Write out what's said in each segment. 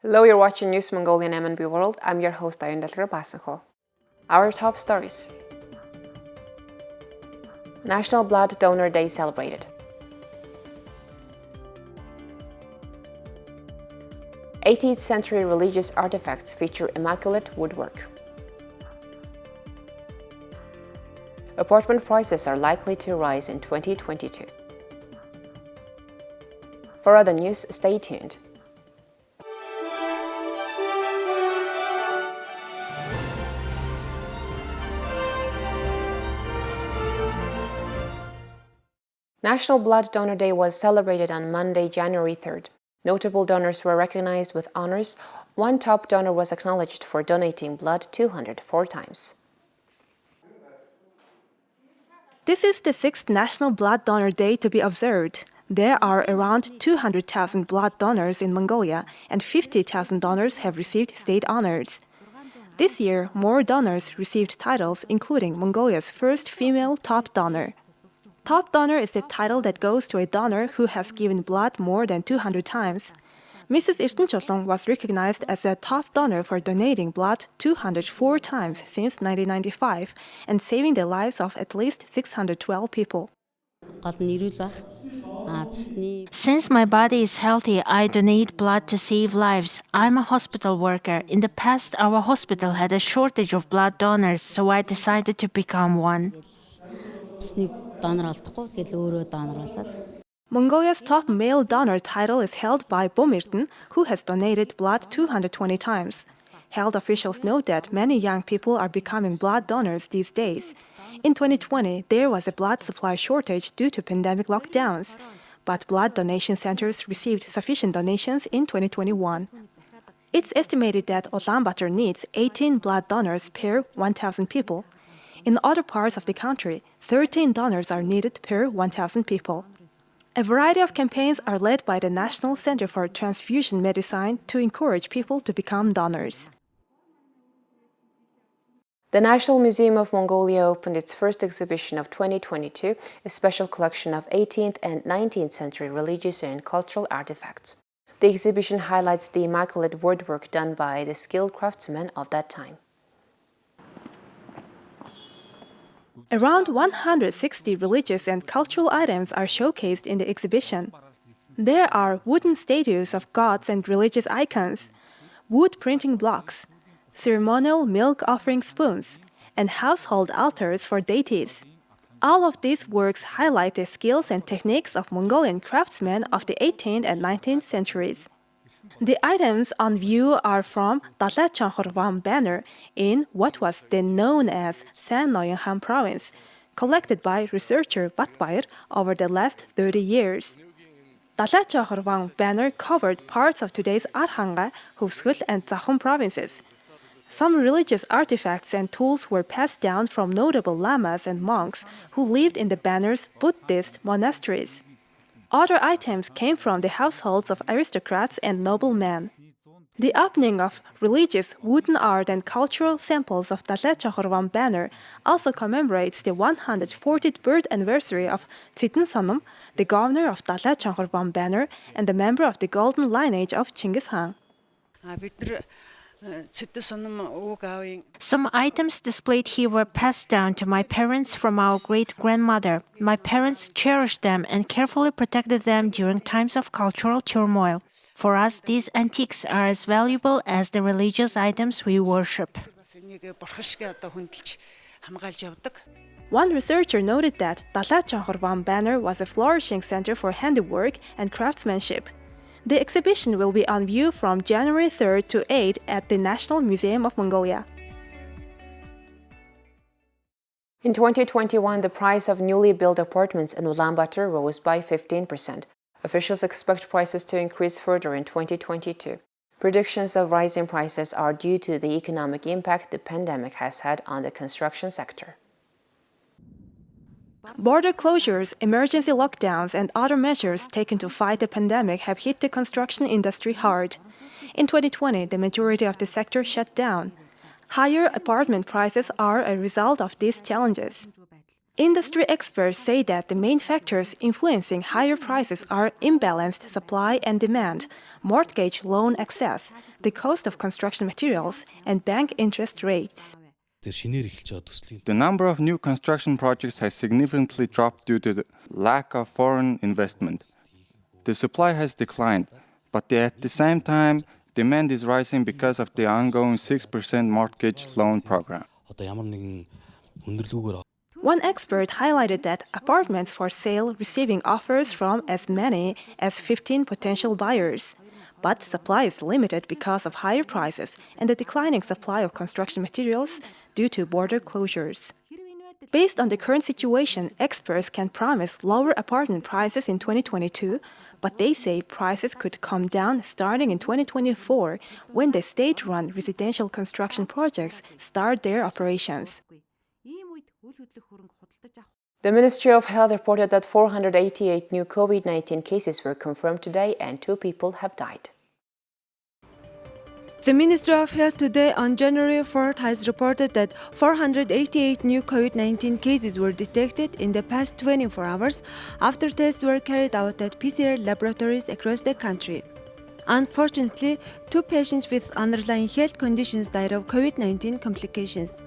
Hello, you're watching News Mongolian MNB World. I'm your host, Ayundalra Basanho. Our top stories. National Blood Donor Day celebrated. 18th century religious artifacts feature immaculate woodwork. Apartment prices are likely to rise in 2022. For other news, stay tuned. National Blood Donor Day was celebrated on Monday, January 3rd. Notable donors were recognized with honors. One top donor was acknowledged for donating blood 204 times. This is the sixth National Blood Donor Day to be observed. There are around 200,000 blood donors in Mongolia, and 50,000 donors have received state honors. This year, more donors received titles, including Mongolia's first female top donor. Top donor is the title that goes to a donor who has given blood more than 200 times. Mrs. Erten was recognized as a top donor for donating blood 204 times since 1995 and saving the lives of at least 612 people. Since my body is healthy, I donate blood to save lives. I'm a hospital worker. In the past, our hospital had a shortage of blood donors, so I decided to become one. Mongolia's top male donor title is held by Bomirten, who has donated blood 220 times. Health officials note that many young people are becoming blood donors these days. In 2020, there was a blood supply shortage due to pandemic lockdowns, but blood donation centers received sufficient donations in 2021. It's estimated that Ulaanbaatar needs 18 blood donors per 1,000 people. In other parts of the country, 13 donors are needed per 1,000 people. A variety of campaigns are led by the National Center for Transfusion Medicine to encourage people to become donors. The National Museum of Mongolia opened its first exhibition of 2022, a special collection of 18th and 19th century religious and cultural artifacts. The exhibition highlights the immaculate woodwork done by the skilled craftsmen of that time. Around 160 religious and cultural items are showcased in the exhibition. There are wooden statues of gods and religious icons, wood printing blocks, ceremonial milk offering spoons, and household altars for deities. All of these works highlight the skills and techniques of Mongolian craftsmen of the 18th and 19th centuries. The items on view are from Dalat banner in what was then known as San Noyenhan province, collected by researcher Batbayr over the last 30 years. Dalat banner covered parts of today's Arhanga, Huvsgul, and Zahum provinces. Some religious artifacts and tools were passed down from notable lamas and monks who lived in the banner's Buddhist monasteries. Other items came from the households of aristocrats and noblemen. The opening of religious wooden art and cultural samples of Dalat banner also commemorates the 140th birth anniversary of Tsiten Sonum, the governor of Dalat banner and a member of the golden lineage of Genghis Khan. Some items displayed here were passed down to my parents from our great-grandmother. My parents cherished them and carefully protected them during times of cultural turmoil. For us, these antiques are as valuable as the religious items we worship. One researcher noted that Dalat banner was a flourishing center for handiwork and craftsmanship. The exhibition will be on view from January 3rd to 8th at the National Museum of Mongolia. In 2021, the price of newly built apartments in Ulaanbaatar rose by 15%. Officials expect prices to increase further in 2022. Predictions of rising prices are due to the economic impact the pandemic has had on the construction sector. Border closures, emergency lockdowns, and other measures taken to fight the pandemic have hit the construction industry hard. In 2020, the majority of the sector shut down. Higher apartment prices are a result of these challenges. Industry experts say that the main factors influencing higher prices are imbalanced supply and demand, mortgage loan access, the cost of construction materials, and bank interest rates. The number of new construction projects has significantly dropped due to the lack of foreign investment. The supply has declined, but at the same time, demand is rising because of the ongoing 6% mortgage loan program. One expert highlighted that apartments for sale receiving offers from as many as 15 potential buyers. But supply is limited because of higher prices and the declining supply of construction materials due to border closures. Based on the current situation, experts can promise lower apartment prices in 2022, but they say prices could come down starting in 2024 when the state-run residential construction projects start their operations. The Ministry of Health reported that 488 new COVID-19 cases were confirmed today and 2 people have died. The Ministry of Health today on January 4th has reported that 488 new COVID-19 cases were detected in the past 24 hours after tests were carried out at PCR laboratories across the country. Unfortunately, 2 patients with underlying health conditions died of COVID-19 complications.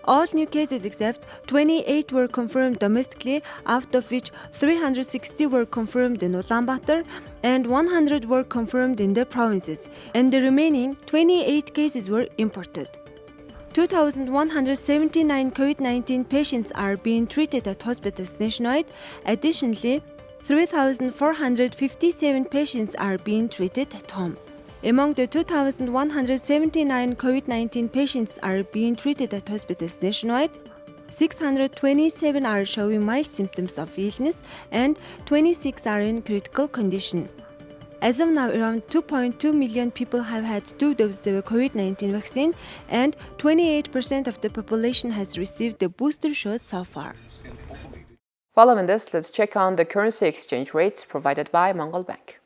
All new cases except 28 were confirmed domestically, out of which 360 were confirmed in Ulaanbaatar and 100 were confirmed in the provinces, and the remaining 28 cases were imported. 2,179 COVID-19 patients are being treated at hospitals nationwide. Additionally, 3,457 patients are being treated at home. Among the 2,179 COVID-19 patients are being treated at hospitals nationwide, 627 are showing mild symptoms of illness and 26 are in critical condition. As of now, around 2.2 million people have had 2 doses of COVID-19 vaccine and 28% of the population has received the booster shot so far. Following this, let's check on the currency exchange rates provided by Mongol Bank.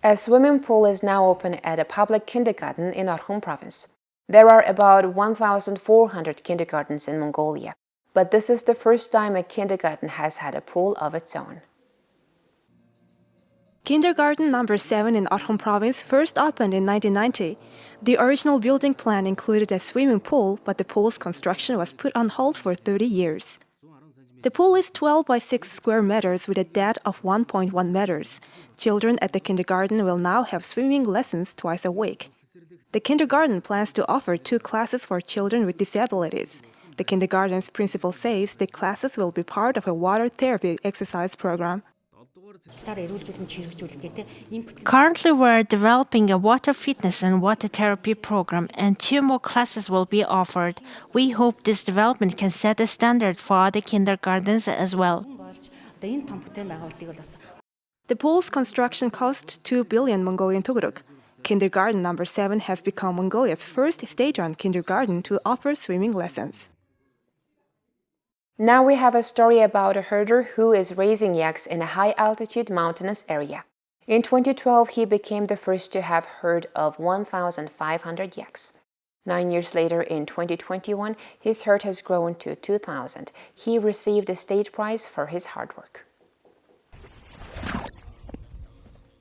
A swimming pool is now open at a public kindergarten in Orkhon province. There are about 1,400 kindergartens in Mongolia, but this is the first time a kindergarten has had a pool of its own. Kindergarten number 7 in Orkhon province first opened in 1990. The original building plan included a swimming pool, but the pool's construction was put on hold for 30 years. The pool is 12 by 6 square meters with a depth of 1.1 meters. Children at the kindergarten will now have swimming lessons twice a week. The kindergarten plans to offer 2 classes for children with disabilities. The kindergarten's principal says the classes will be part of a water therapy exercise program. Currently, we're developing a water fitness and water therapy program, and 2 more classes will be offered. We hope this development can set a standard for other kindergartens as well. The pool's construction cost 2 billion Mongolian tugruk. Kindergarten number 7 has become Mongolia's first state-run kindergarten to offer swimming lessons. Now we have a story about a herder who is raising yaks in a high-altitude mountainous area. In 2012, he became the first to have herd of 1,500 yaks. 9 years later, in 2021, his herd has grown to 2,000. He received a state prize for his hard work.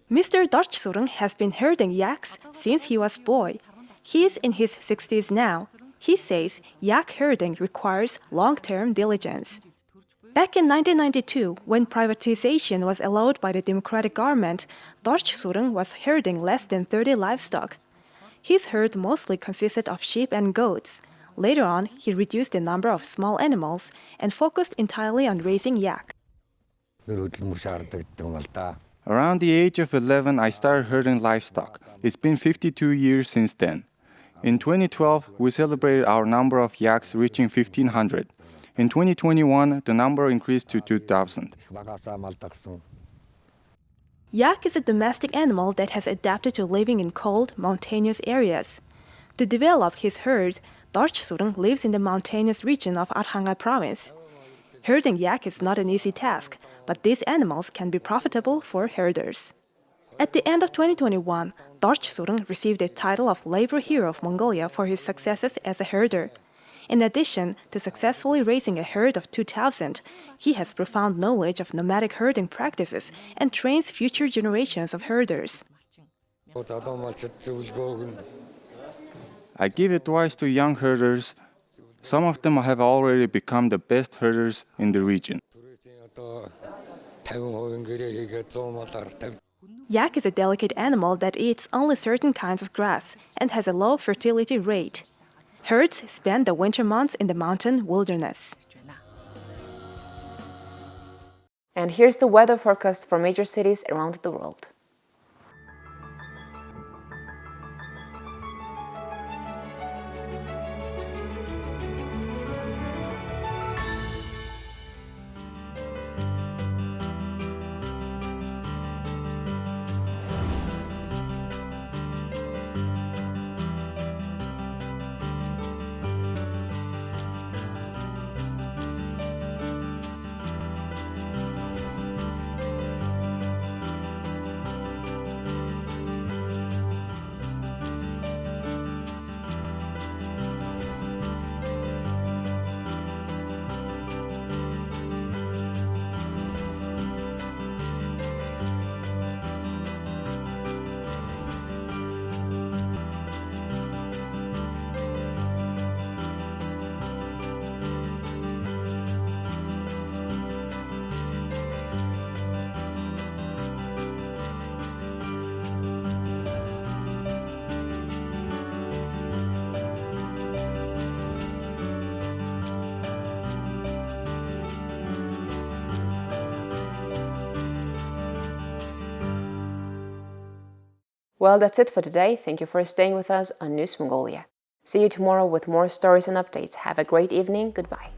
Mr. Dorchsurung has been herding yaks since he was a boy. He is in his 60s now. He says yak herding requires long-term diligence. Back in 1992, when privatization was allowed by the democratic government, Dorchsurung was herding less than 30 livestock. His herd mostly consisted of sheep and goats. Later on, he reduced the number of small animals and focused entirely on raising yak. Around the age of 11, I started herding livestock. It's been 52 years since then. In 2012, we celebrated our number of yaks reaching 1,500. In 2021, the number increased to 2,000. Yak is a domestic animal that has adapted to living in cold, mountainous areas. To develop his herd, Dorchsurung lives in the mountainous region of Arhanga province. Herding yak is not an easy task, but these animals can be profitable for herders. At the end of 2021, Dorchsurung received the title of Labor Hero of Mongolia for his successes as a herder. In addition to successfully raising a herd of 2,000, he has profound knowledge of nomadic herding practices and trains future generations of herders. I give advice to young herders. Some of them have already become the best herders in the region. Yak is a delicate animal that eats only certain kinds of grass and has a low fertility rate. Herds spend the winter months in the mountain wilderness. And here's the weather forecast for major cities around the world. Well, that's it for today. Thank you for staying with us on News Mongolia. See you tomorrow with more stories and updates. Have a great evening. Goodbye.